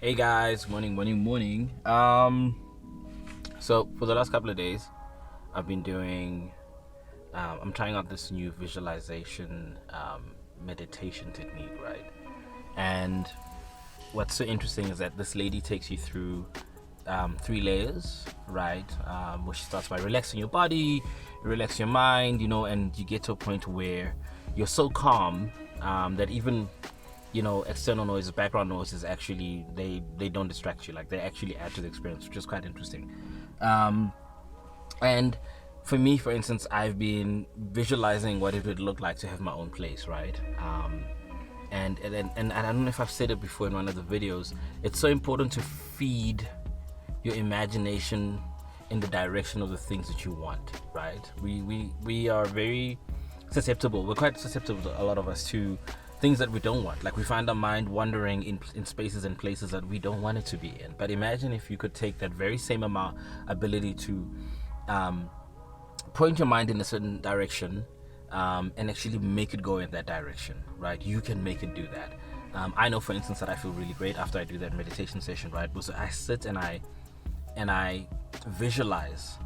Hey guys, morning. So for the last couple of days, I've been doing. I'm trying out this new visualization meditation technique, right? And what's so interesting is that this lady takes you through three layers, right? Where she starts by relaxing your body, relax your mind, and you get to a point where you're so calm that even external noises, background noises, actually they don't distract you. Like, they actually add to the experience, which is quite interesting. And for me, for instance, I've been visualizing what it would look like to have my own place, right? And I don't know if I've said it before in one of the videos. It's so important to feed your imagination in the direction of the things that you want, right? We are very susceptible. We're quite susceptible, a lot of us, to things that we don't want. Like, we find our mind wandering in spaces and places that we don't want it to be in. But imagine if you could take that very same ability to point your mind in a certain direction and actually make it go in that direction, right? You can make it do that. I know, for instance, that I feel really great after I do that meditation session, right? Because I sit and I visualize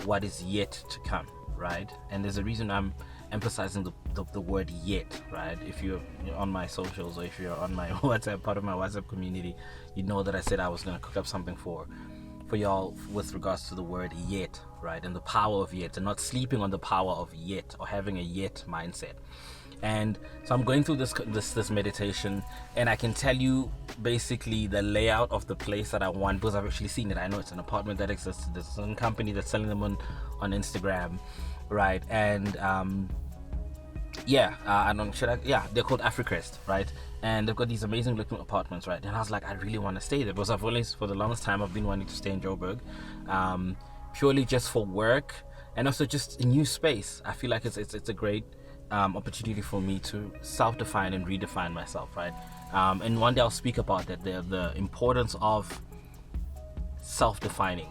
what is yet to come, right? And there's a reason I'm emphasizing the word yet, right? If you're on my socials, or if you're on my WhatsApp, part of my WhatsApp community, you know that I said I was going to cook up something for y'all with regards to the word yet, right? And the power of yet, and not sleeping on the power of yet, or having a yet mindset. And so I'm going through this meditation, and I can tell you basically the layout of the place that I want, because I've actually seen it. I know it's an apartment that exists. There's some company that's selling them on Instagram, right? And they're called Africrest, right? And they've got these amazing looking apartments, right? And I was like, I really want to stay there, because for the longest time, I've been wanting to stay in Joburg, purely just for work, and also just a new space. I feel like it's a great opportunity for me to self-define and redefine myself, right? And one day I'll speak about that, the importance of self-defining,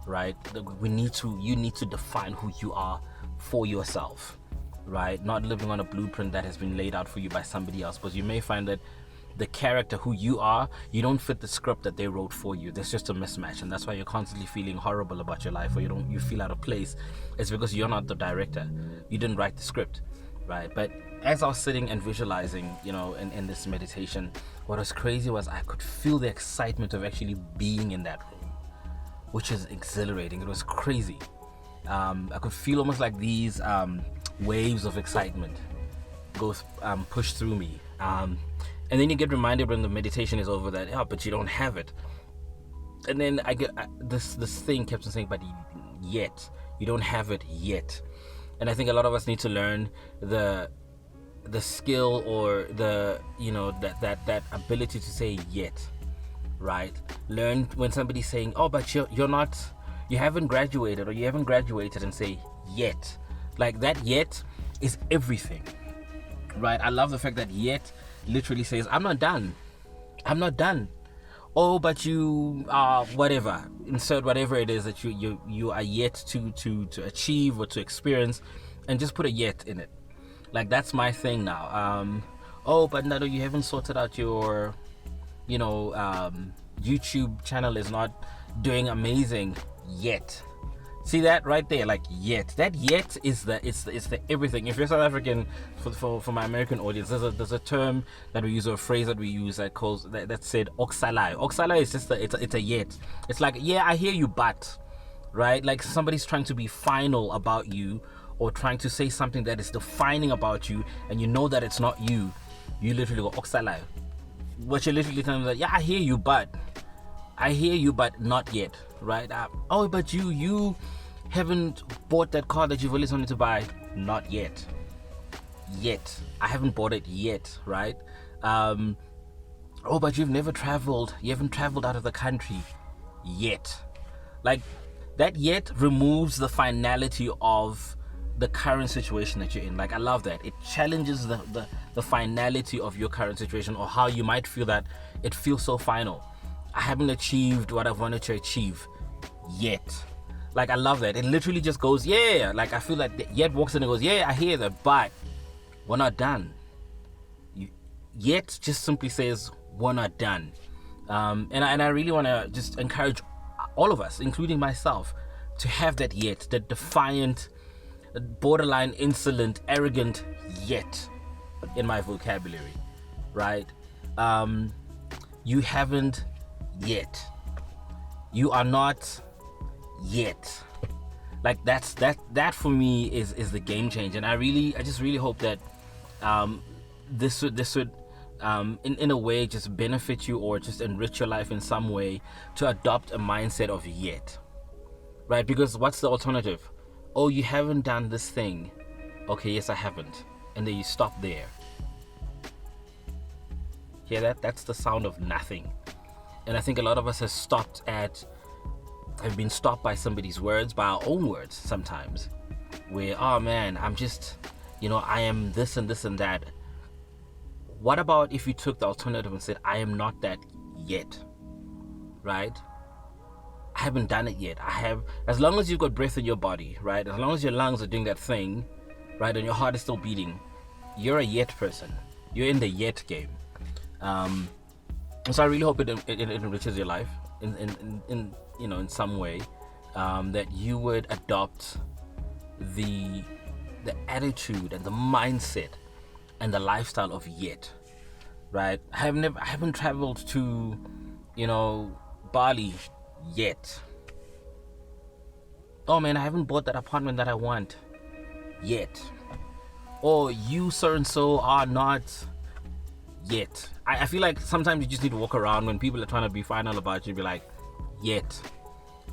right? You need to define who you are for yourself, right? Not living on a blueprint that has been laid out for you by somebody else, because you may find that the character, who you are, you don't fit the script that they wrote for you. There's just a mismatch, and that's why you're constantly feeling horrible about your life, or you feel out of place. It's because you're not the director. You didn't write the script, right? But as I was sitting and visualizing, in this meditation, what was crazy was I could feel the excitement of actually being in that room, which is exhilarating. It was crazy. I could feel almost like these waves of excitement go push through me. And then you get reminded when the meditation is over that, but you don't have it. And then I get this thing kept on saying, but yet you don't have it yet. And I think a lot of us need to learn the skill, or that ability to say yet, right? Learn when somebody's saying, but you haven't graduated, or you haven't graduated, and say yet. Like, that yet is everything, right? I love the fact that yet literally says, I'm not done. But you are whatever. Insert whatever it is that you are yet to achieve or to experience, and just put a yet in it. Like, that's my thing now. But Nado, you haven't sorted out your YouTube channel is not doing amazing yet. See that right there? Like, yet. That yet is the everything. If you're South African, for my American audience, there's a term that we use, or a phrase that we use that said oxalai. Oxalai is just it's a yet. It's like, yeah, I hear you, but, right? Like, somebody's trying to be final about you, or trying to say something that is defining about you, and you know that it's not you. You literally go oxalai. What you're literally telling them is that, yeah, I hear you, but not yet, right? But you haven't bought that car that you've always wanted to buy. Not yet. I haven't bought it yet, right? But you haven't traveled out of the country yet. Like, that yet removes the finality of the current situation that you're in. Like, I love that. It challenges the finality of your current situation, or how you might feel that it feels so final. I haven't achieved what I've wanted to achieve yet. Like, I love that. It literally just goes, yeah. Like, I feel like yet walks in and goes, yeah, I hear that, but we're not done. Yet just simply says, we're not done. And I really want to just encourage all of us, including myself, to have that yet, that defiant, borderline insolent, arrogant yet in my vocabulary, right? You haven't yet. You are not yet. Like that for me is the game changer. And I just really hope that this would in a way just benefit you or just enrich your life in some way, to adopt a mindset of yet, right? Because what's the alternative? Oh, you haven't done this thing. Okay, yes, I haven't. And then you stop there. Hear that? That's the sound of nothing. And I think a lot of us have been stopped by somebody's words, by our own words sometimes, where, oh man, I'm just, I am this and this and that. What about if you took the alternative and said, I am not that yet, right? I haven't done it yet. As long as you've got breath in your body, right? As long as your lungs are doing that thing, right? And your heart is still beating, you're a yet person. You're in the yet game. So I really hope it enriches your life in some way, that you would adopt the attitude and the mindset and the lifestyle of yet, right? I haven't traveled to, Bali yet. Oh man, I haven't bought that apartment that I want yet. Or you so and so are not yet. I feel like sometimes you just need to walk around when people are trying to be final about you, be like, yet.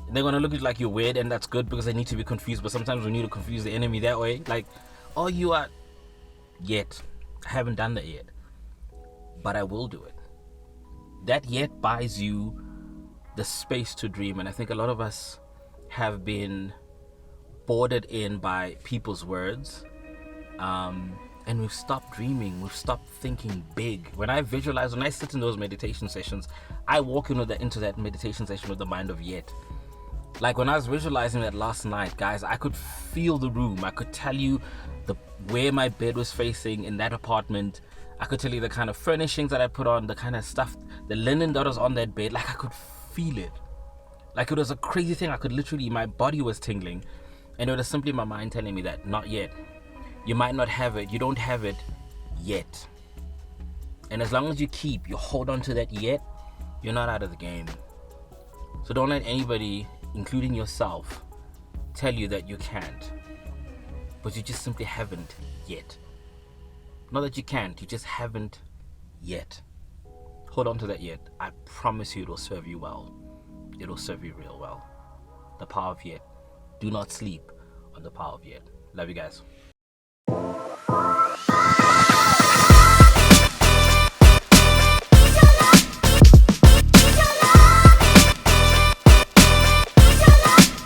And they're gonna look at you like you're weird, and that's good because they need to be confused. But sometimes we need to confuse the enemy that way. Like, oh, you are yet. I haven't done that yet, but I will do it. That yet buys you the space to dream. And I think a lot of us have been bordered in by people's words, and we've stopped dreaming. We've stopped thinking big. When I sit in those meditation sessions, I walk into that meditation session with the mind of yet. Like when I was visualizing that last night, guys, I could feel the room. I could tell you where my bed was facing in that apartment. I could tell you the kind of furnishings that I put on, the kind of stuff, the linen that was on that bed. Like I could feel it. Like it was a crazy thing. I could literally, my body was tingling, and it was simply my mind telling me that not yet. You might not have it. You don't have it yet. And as long as you hold on to that yet, you're not out of the game. So don't let anybody, including yourself, tell you that you can't. But you just simply haven't yet. Not that you can't, you just haven't yet. Hold on to that yet. I promise you it will serve you well. It will serve you real well. The power of yet. Do not sleep on the power of yet. Love you guys.